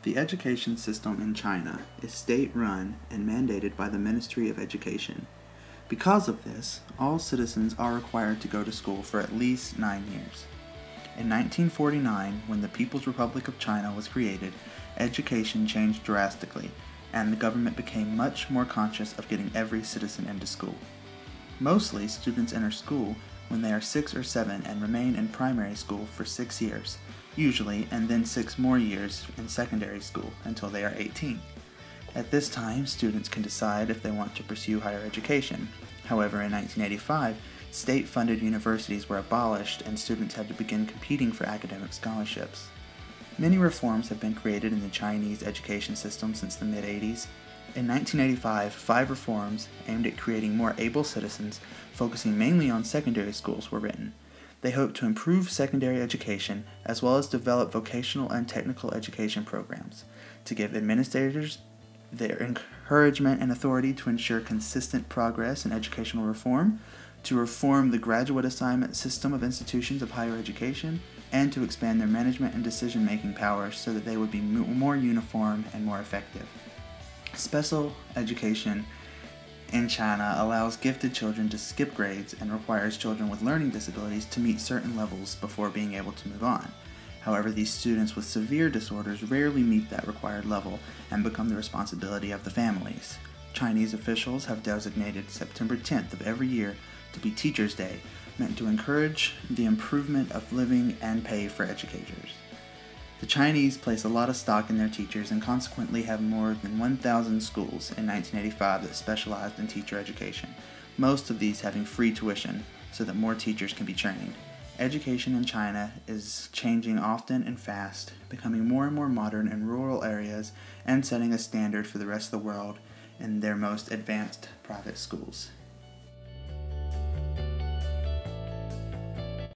The education system in China is state-run and mandated by the Ministry of Education. Because of this, all citizens are required to go to school for at least 9 years. In 1949, when the People's Republic of China was created, education changed drastically, and the government became much more conscious of getting every citizen into school. Mostly, students enter school when they are 6 or 7 and remain in primary school for 6 years, usually, and then 6 more years in secondary school until they are 18. At this time, students can decide if they want to pursue higher education. However, in 1985, state-funded universities were abolished and students had to begin competing for academic scholarships. Many reforms have been created in the Chinese education system since the mid-80s. In 1985, 5 reforms aimed at creating more able citizens, focusing mainly on secondary schools, were written. They hope to improve secondary education as well as develop vocational and technical education programs, to give administrators their encouragement and authority to ensure consistent progress in educational reform, to reform the graduate assignment system of institutions of higher education, and to expand their management and decision-making powers so that they would be more uniform and more effective. Special education in China allows gifted children to skip grades and requires children with learning disabilities to meet certain levels before being able to move on. However, these students with severe disorders rarely meet that required level and become the responsibility of the families. Chinese officials have designated September 10th of every year to be Teachers' Day, meant to encourage the improvement of living and pay for educators. The Chinese place a lot of stock in their teachers and consequently have more than 1,000 schools in 1985 that specialized in teacher education, most of these having free tuition so that more teachers can be trained. Education in China is changing often and fast, becoming more and more modern in rural areas and setting a standard for the rest of the world in their most advanced private schools.